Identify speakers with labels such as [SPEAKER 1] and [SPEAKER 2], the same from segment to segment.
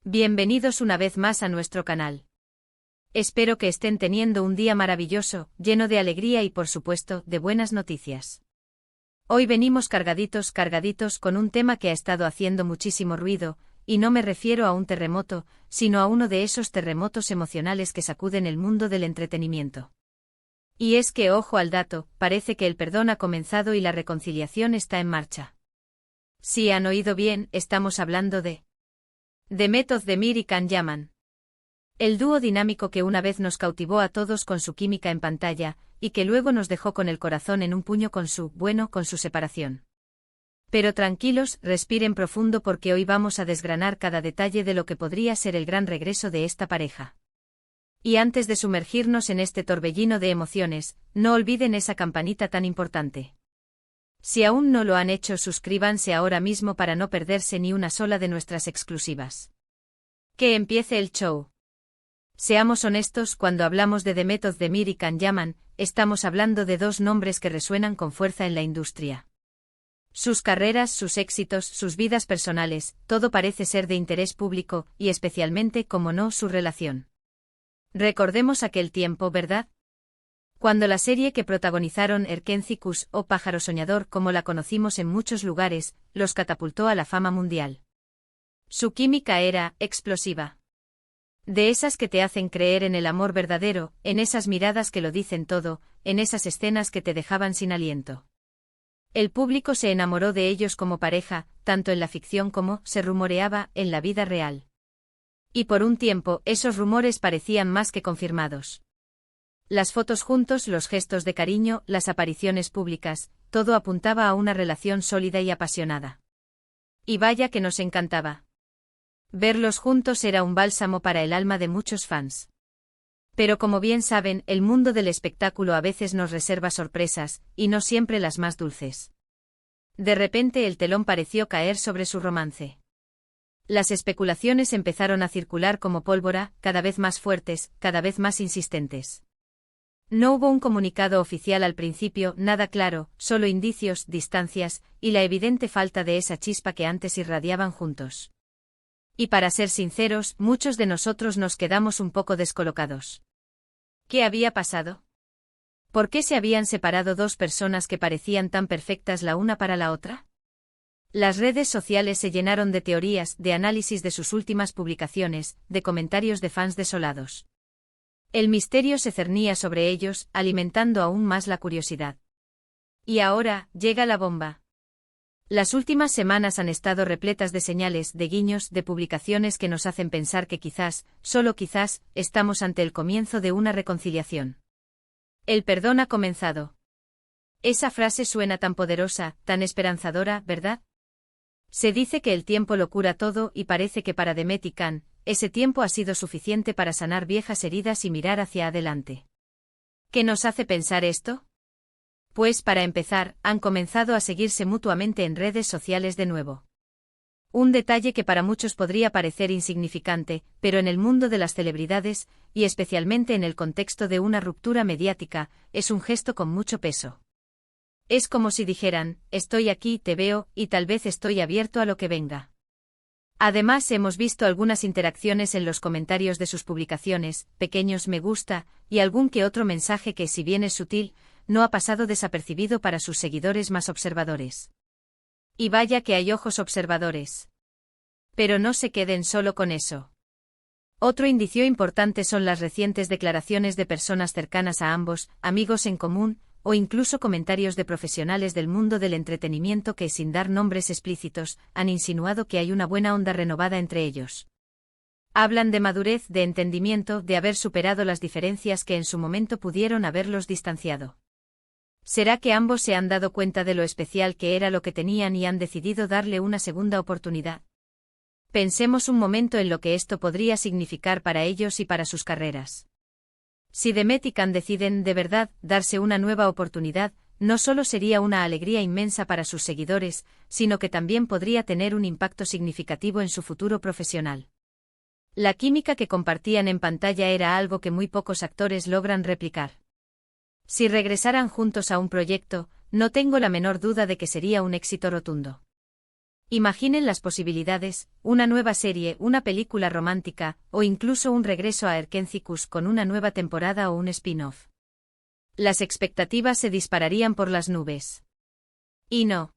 [SPEAKER 1] Bienvenidos una vez más a nuestro canal. Espero que estén teniendo un día maravilloso, lleno de alegría y por supuesto, de buenas noticias. Hoy venimos cargaditos con un tema que ha estado haciendo muchísimo ruido, y no me refiero a un terremoto, sino a uno de esos terremotos emocionales que sacuden el mundo del entretenimiento. Y es que, ojo al dato, parece que el perdón ha comenzado y la reconciliación está en marcha. Si han oído bien, estamos hablando de The Method de Mir y Can Yaman. El dúo dinámico que una vez nos cautivó a todos con su química en pantalla, y que luego nos dejó con el corazón en un puño con su separación. Pero tranquilos, respiren profundo porque hoy vamos a desgranar cada detalle de lo que podría ser el gran regreso de esta pareja. Y antes de sumergirnos en este torbellino de emociones, no olviden esa campanita tan importante. Si aún no lo han hecho, suscríbanse ahora mismo para no perderse ni una sola de nuestras exclusivas. Que empiece el show. Seamos honestos, cuando hablamos de The Method de Mir y Can Yaman, estamos hablando de dos nombres que resuenan con fuerza en la industria. Sus carreras, sus éxitos, sus vidas personales, todo parece ser de interés público, y especialmente, como no, su relación. Recordemos aquel tiempo, ¿verdad? Cuando la serie que protagonizaron Erkenci-Kuş o Pájaro Soñador, como la conocimos en muchos lugares, los catapultó a la fama mundial. Su química era explosiva. De esas que te hacen creer en el amor verdadero, en esas miradas que lo dicen todo, en esas escenas que te dejaban sin aliento. El público se enamoró de ellos como pareja, tanto en la ficción como, se rumoreaba, en la vida real. Y por un tiempo, esos rumores parecían más que confirmados. Las fotos juntos, los gestos de cariño, las apariciones públicas, todo apuntaba a una relación sólida y apasionada. Y vaya que nos encantaba. Verlos juntos era un bálsamo para el alma de muchos fans. Pero como bien saben, el mundo del espectáculo a veces nos reserva sorpresas, y no siempre las más dulces. De repente el telón pareció caer sobre su romance. Las especulaciones empezaron a circular como pólvora, cada vez más fuertes, cada vez más insistentes. No hubo un comunicado oficial al principio, nada claro, solo indicios, distancias, y la evidente falta de esa chispa que antes irradiaban juntos. Y para ser sinceros, muchos de nosotros nos quedamos un poco descolocados. ¿Qué había pasado? ¿Por qué se habían separado dos personas que parecían tan perfectas la una para la otra? Las redes sociales se llenaron de teorías, de análisis de sus últimas publicaciones, de comentarios de fans desolados. El misterio se cernía sobre ellos, alimentando aún más la curiosidad. Y ahora, llega la bomba. Las últimas semanas han estado repletas de señales, de guiños, de publicaciones que nos hacen pensar que quizás, solo quizás, estamos ante el comienzo de una reconciliación. El perdón ha comenzado. Esa frase suena tan poderosa, tan esperanzadora, ¿verdad? Se dice que el tiempo lo cura todo y parece que para Demet y Can, ese tiempo ha sido suficiente para sanar viejas heridas y mirar hacia adelante. ¿Qué nos hace pensar esto? Pues para empezar, han comenzado a seguirse mutuamente en redes sociales de nuevo. Un detalle que para muchos podría parecer insignificante, pero en el mundo de las celebridades, y especialmente en el contexto de una ruptura mediática, es un gesto con mucho peso. Es como si dijeran, estoy aquí, te veo, y tal vez estoy abierto a lo que venga. Además hemos visto algunas interacciones en los comentarios de sus publicaciones, pequeños me gusta, y algún que otro mensaje que, si bien es sutil, no ha pasado desapercibido para sus seguidores más observadores. Y vaya que hay ojos observadores. Pero no se queden solo con eso. Otro indicio importante son las recientes declaraciones de personas cercanas a ambos, amigos en común, o incluso comentarios de profesionales del mundo del entretenimiento que, sin dar nombres explícitos, han insinuado que hay una buena onda renovada entre ellos. Hablan de madurez, de entendimiento, de haber superado las diferencias que en su momento pudieron haberlos distanciado. ¿Será que ambos se han dado cuenta de lo especial que era lo que tenían y han decidido darle una segunda oportunidad? Pensemos un momento en lo que esto podría significar para ellos y para sus carreras. Si Demet y Can deciden, de verdad, darse una nueva oportunidad, no solo sería una alegría inmensa para sus seguidores, sino que también podría tener un impacto significativo en su futuro profesional. La química que compartían en pantalla era algo que muy pocos actores logran replicar. Si regresaran juntos a un proyecto, no tengo la menor duda de que sería un éxito rotundo. Imaginen las posibilidades, una nueva serie, una película romántica, o incluso un regreso a Erkencis con una nueva temporada o un spin-off. Las expectativas se dispararían por las nubes. Y no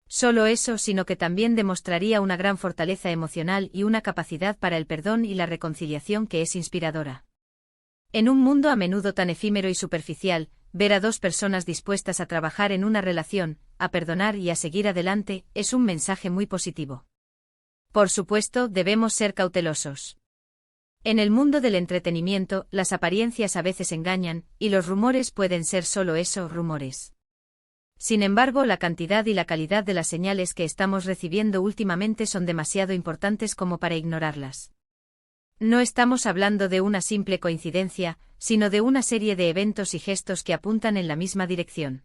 [SPEAKER 1] solo eso, sino que también demostraría una gran fortaleza emocional y una capacidad para el perdón y la reconciliación que es inspiradora. En un mundo a menudo tan efímero y superficial, ver a dos personas dispuestas a trabajar en una relación, a perdonar y a seguir adelante, es un mensaje muy positivo. Por supuesto, debemos ser cautelosos. En el mundo del entretenimiento, las apariencias a veces engañan, y los rumores pueden ser solo eso, rumores. Sin embargo, la cantidad y la calidad de las señales que estamos recibiendo últimamente son demasiado importantes como para ignorarlas. No estamos hablando de una simple coincidencia, sino de una serie de eventos y gestos que apuntan en la misma dirección.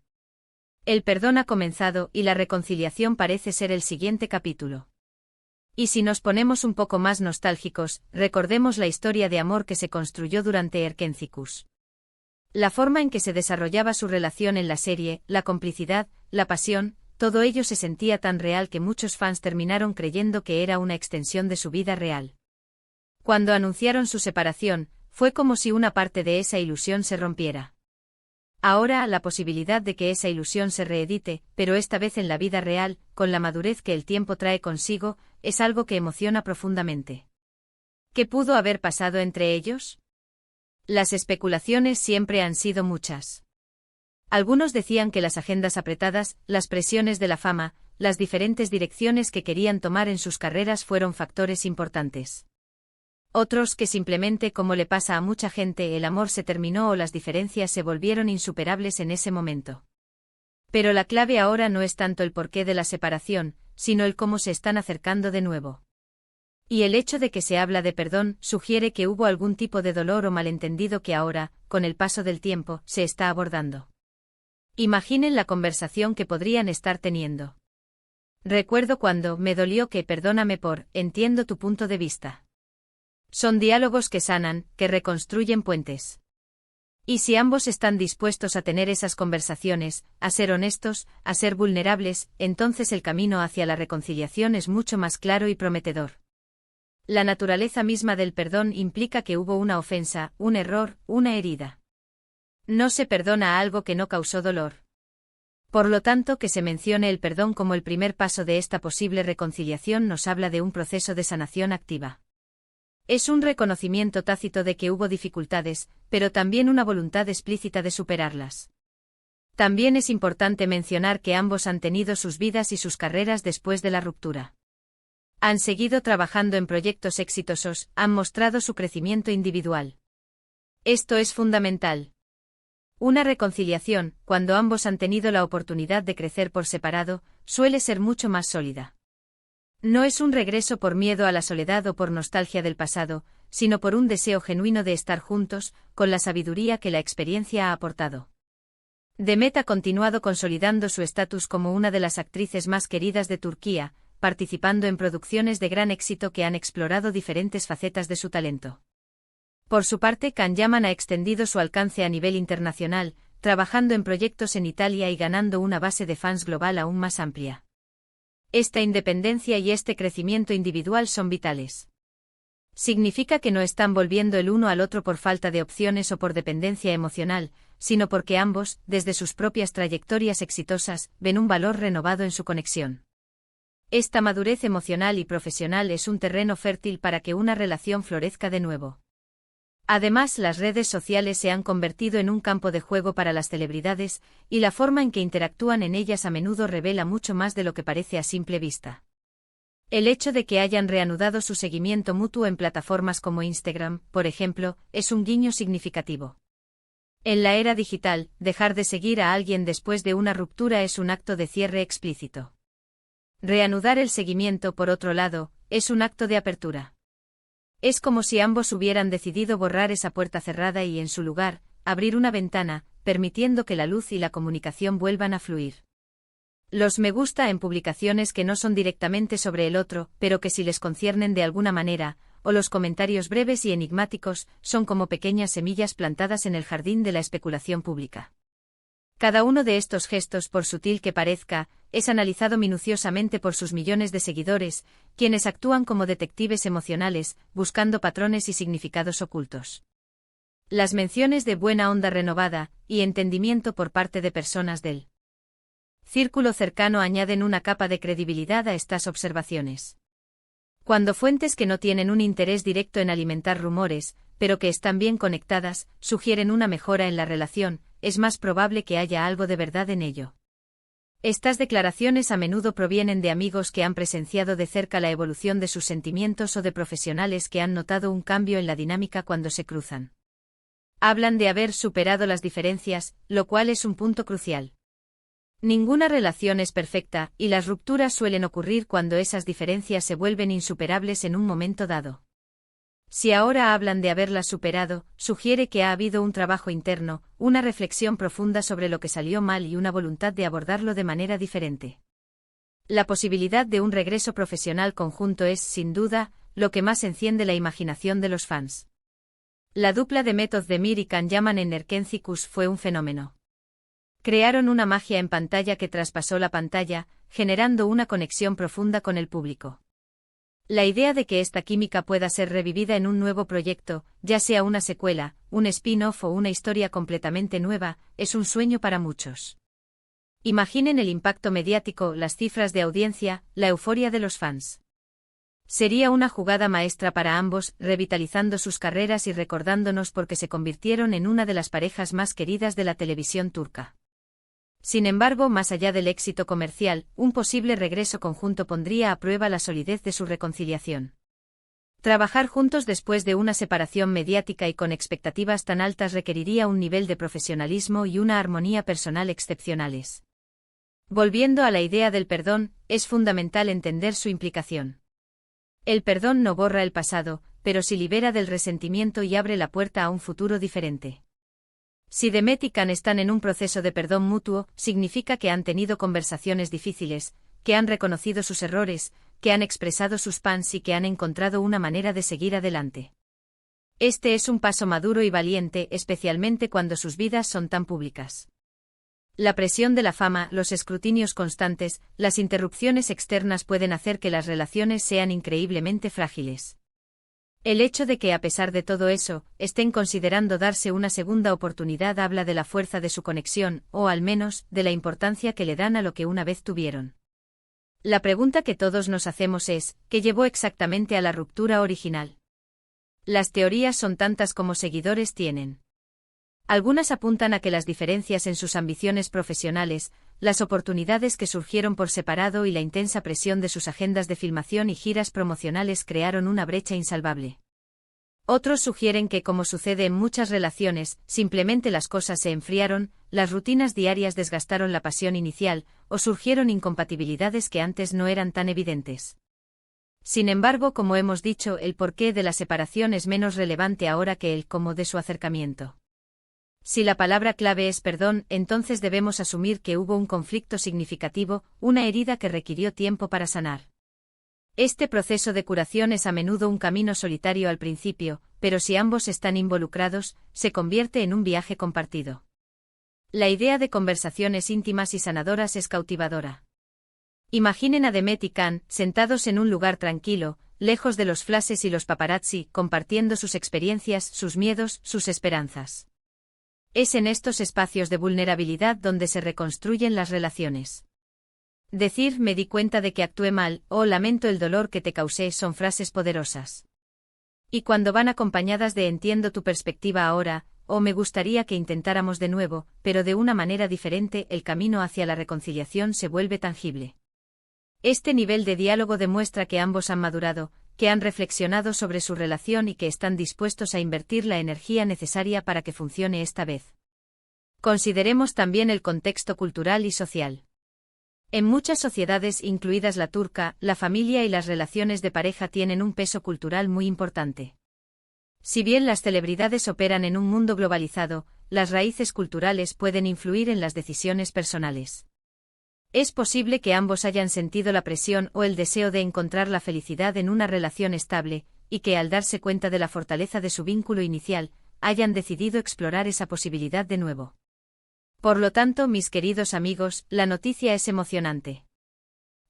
[SPEAKER 1] El perdón ha comenzado y la reconciliación parece ser el siguiente capítulo. Y si nos ponemos un poco más nostálgicos, recordemos la historia de amor que se construyó durante Erkencis. La forma en que se desarrollaba su relación en la serie, la complicidad, la pasión, todo ello se sentía tan real que muchos fans terminaron creyendo que era una extensión de su vida real. Cuando anunciaron su separación, fue como si una parte de esa ilusión se rompiera. Ahora, la posibilidad de que esa ilusión se reedite, pero esta vez en la vida real, con la madurez que el tiempo trae consigo, es algo que emociona profundamente. ¿Qué pudo haber pasado entre ellos? Las especulaciones siempre han sido muchas. Algunos decían que las agendas apretadas, las presiones de la fama, las diferentes direcciones que querían tomar en sus carreras fueron factores importantes. Otros que simplemente, como le pasa a mucha gente, el amor se terminó o las diferencias se volvieron insuperables en ese momento. Pero la clave ahora no es tanto el porqué de la separación, sino el cómo se están acercando de nuevo. Y el hecho de que se habla de perdón sugiere que hubo algún tipo de dolor o malentendido que ahora, con el paso del tiempo, se está abordando. Imaginen la conversación que podrían estar teniendo. Recuerdo cuando me dolió que perdóname por, entiendo tu punto de vista. Son diálogos que sanan, que reconstruyen puentes. Y si ambos están dispuestos a tener esas conversaciones, a ser honestos, a ser vulnerables, entonces el camino hacia la reconciliación es mucho más claro y prometedor. La naturaleza misma del perdón implica que hubo una ofensa, un error, una herida. No se perdona algo que no causó dolor. Por lo tanto, que se mencione el perdón como el primer paso de esta posible reconciliación nos habla de un proceso de sanación activa. Es un reconocimiento tácito de que hubo dificultades, pero también una voluntad explícita de superarlas. También es importante mencionar que ambos han tenido sus vidas y sus carreras después de la ruptura. Han seguido trabajando en proyectos exitosos, han mostrado su crecimiento individual. Esto es fundamental. Una reconciliación, cuando ambos han tenido la oportunidad de crecer por separado, suele ser mucho más sólida. No es un regreso por miedo a la soledad o por nostalgia del pasado, sino por un deseo genuino de estar juntos, con la sabiduría que la experiencia ha aportado. Demet ha continuado consolidando su estatus como una de las actrices más queridas de Turquía, participando en producciones de gran éxito que han explorado diferentes facetas de su talento. Por su parte, Can Yaman ha extendido su alcance a nivel internacional, trabajando en proyectos en Italia y ganando una base de fans global aún más amplia. Esta independencia y este crecimiento individual son vitales. Significa que no están volviendo el uno al otro por falta de opciones o por dependencia emocional, sino porque ambos, desde sus propias trayectorias exitosas, ven un valor renovado en su conexión. Esta madurez emocional y profesional es un terreno fértil para que una relación florezca de nuevo. Además, las redes sociales se han convertido en un campo de juego para las celebridades, y la forma en que interactúan en ellas a menudo revela mucho más de lo que parece a simple vista. El hecho de que hayan reanudado su seguimiento mutuo en plataformas como Instagram, por ejemplo, es un guiño significativo. En la era digital, dejar de seguir a alguien después de una ruptura es un acto de cierre explícito. Reanudar el seguimiento, por otro lado, es un acto de apertura. Es como si ambos hubieran decidido borrar esa puerta cerrada y, en su lugar, abrir una ventana, permitiendo que la luz y la comunicación vuelvan a fluir. Los me gusta en publicaciones que no son directamente sobre el otro, pero que sí les conciernen de alguna manera, o los comentarios breves y enigmáticos, son como pequeñas semillas plantadas en el jardín de la especulación pública. Cada uno de estos gestos, por sutil que parezca, es analizado minuciosamente por sus millones de seguidores, quienes actúan como detectives emocionales, buscando patrones y significados ocultos. Las menciones de buena onda renovada y entendimiento por parte de personas del círculo cercano añaden una capa de credibilidad a estas observaciones. Cuando fuentes que no tienen un interés directo en alimentar rumores, pero que están bien conectadas, sugieren una mejora en la relación, es más probable que haya algo de verdad en ello. Estas declaraciones a menudo provienen de amigos que han presenciado de cerca la evolución de sus sentimientos o de profesionales que han notado un cambio en la dinámica cuando se cruzan. Hablan de haber superado las diferencias, lo cual es un punto crucial. Ninguna relación es perfecta, y las rupturas suelen ocurrir cuando esas diferencias se vuelven insuperables en un momento dado. Si ahora hablan de haberlas superado, sugiere que ha habido un trabajo interno, una reflexión profunda sobre lo que salió mal y una voluntad de abordarlo de manera diferente. La posibilidad de un regreso profesional conjunto es, sin duda, lo que más enciende la imaginación de los fans. La dupla de Method de Mir y Can Yaman en Nerkenzicus fue un fenómeno. Crearon una magia en pantalla que traspasó la pantalla, generando una conexión profunda con el público. La idea de que esta química pueda ser revivida en un nuevo proyecto, ya sea una secuela, un spin-off o una historia completamente nueva, es un sueño para muchos. Imaginen el impacto mediático, las cifras de audiencia, la euforia de los fans. Sería una jugada maestra para ambos, revitalizando sus carreras y recordándonos porque se convirtieron en una de las parejas más queridas de la televisión turca. Sin embargo, más allá del éxito comercial, un posible regreso conjunto pondría a prueba la solidez de su reconciliación. Trabajar juntos después de una separación mediática y con expectativas tan altas requeriría un nivel de profesionalismo y una armonía personal excepcionales. Volviendo a la idea del perdón, es fundamental entender su implicación. El perdón no borra el pasado, pero sí libera del resentimiento y abre la puerta a un futuro diferente. Si Demet y Can están en un proceso de perdón mutuo, significa que han tenido conversaciones difíciles, que han reconocido sus errores, que han expresado sus fans y que han encontrado una manera de seguir adelante. Este es un paso maduro y valiente, especialmente cuando sus vidas son tan públicas. La presión de la fama, los escrutinios constantes, las interrupciones externas pueden hacer que las relaciones sean increíblemente frágiles. El hecho de que a pesar de todo eso, estén considerando darse una segunda oportunidad habla de la fuerza de su conexión, o al menos, de la importancia que le dan a lo que una vez tuvieron. La pregunta que todos nos hacemos es, ¿qué llevó exactamente a la ruptura original? Las teorías son tantas como seguidores tienen. Algunas apuntan a que las diferencias en sus ambiciones profesionales, las oportunidades que surgieron por separado y la intensa presión de sus agendas de filmación y giras promocionales crearon una brecha insalvable. Otros sugieren que, como sucede en muchas relaciones, simplemente las cosas se enfriaron, las rutinas diarias desgastaron la pasión inicial, o surgieron incompatibilidades que antes no eran tan evidentes. Sin embargo, como hemos dicho, el porqué de la separación es menos relevante ahora que el cómo de su acercamiento. Si la palabra clave es perdón, entonces debemos asumir que hubo un conflicto significativo, una herida que requirió tiempo para sanar. Este proceso de curación es a menudo un camino solitario al principio, pero si ambos están involucrados, se convierte en un viaje compartido. La idea de conversaciones íntimas y sanadoras es cautivadora. Imaginen a Demet y Can, sentados en un lugar tranquilo, lejos de los flashes y los paparazzi, compartiendo sus experiencias, sus miedos, sus esperanzas. Es en estos espacios de vulnerabilidad donde se reconstruyen las relaciones. Decir me di cuenta de que actué mal, o lamento el dolor que te causé son frases poderosas. Y cuando van acompañadas de entiendo tu perspectiva ahora, o me gustaría que intentáramos de nuevo, pero de una manera diferente, el camino hacia la reconciliación se vuelve tangible. Este nivel de diálogo demuestra que ambos han madurado, que han reflexionado sobre su relación y que están dispuestos a invertir la energía necesaria para que funcione esta vez. Consideremos también el contexto cultural y social. En muchas sociedades, incluidas la turca, la familia y las relaciones de pareja tienen un peso cultural muy importante. Si bien las celebridades operan en un mundo globalizado, las raíces culturales pueden influir en las decisiones personales. Es posible que ambos hayan sentido la presión o el deseo de encontrar la felicidad en una relación estable, y que al darse cuenta de la fortaleza de su vínculo inicial, hayan decidido explorar esa posibilidad de nuevo. Por lo tanto, mis queridos amigos, la noticia es emocionante.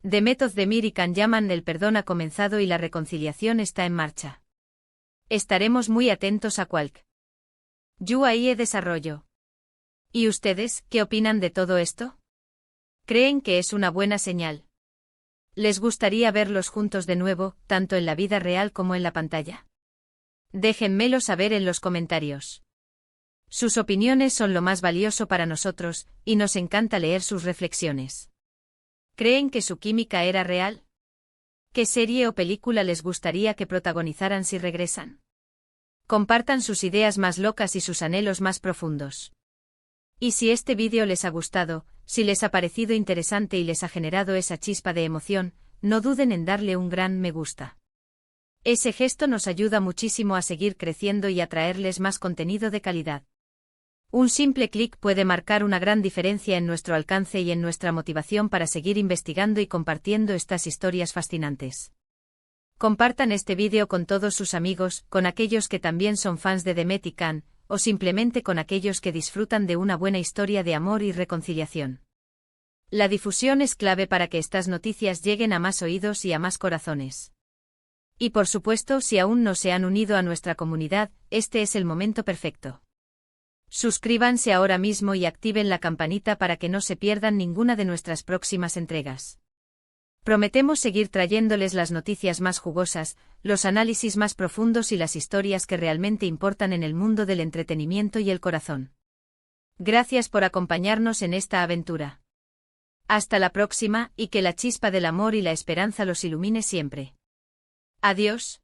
[SPEAKER 1] The Method de Mir y Can llaman el perdón ha comenzado y la reconciliación está en marcha. Estaremos muy atentos a Qualk. UAE desarrollo. ¿Y ustedes, qué opinan de todo esto? ¿Creen que es una buena señal? ¿Les gustaría verlos juntos de nuevo, tanto en la vida real como en la pantalla? Déjenmelo saber en los comentarios. Sus opiniones son lo más valioso para nosotros, y nos encanta leer sus reflexiones. ¿Creen que su química era real? ¿Qué serie o película les gustaría que protagonizaran si regresan? Compartan sus ideas más locas y sus anhelos más profundos. Y si este vídeo les ha gustado, si les ha parecido interesante y les ha generado esa chispa de emoción, no duden en darle un gran me gusta. Ese gesto nos ayuda muchísimo a seguir creciendo y a traerles más contenido de calidad. Un simple clic puede marcar una gran diferencia en nuestro alcance y en nuestra motivación para seguir investigando y compartiendo estas historias fascinantes. Compartan este vídeo con todos sus amigos, con aquellos que también son fans de Demet y Can, o simplemente con aquellos que disfrutan de una buena historia de amor y reconciliación. La difusión es clave para que estas noticias lleguen a más oídos y a más corazones. Y por supuesto, si aún no se han unido a nuestra comunidad, este es el momento perfecto. Suscríbanse ahora mismo y activen la campanita para que no se pierdan ninguna de nuestras próximas entregas. Prometemos seguir trayéndoles las noticias más jugosas, los análisis más profundos y las historias que realmente importan en el mundo del entretenimiento y el corazón. Gracias por acompañarnos en esta aventura. Hasta la próxima, y que la chispa del amor y la esperanza los ilumine siempre. Adiós.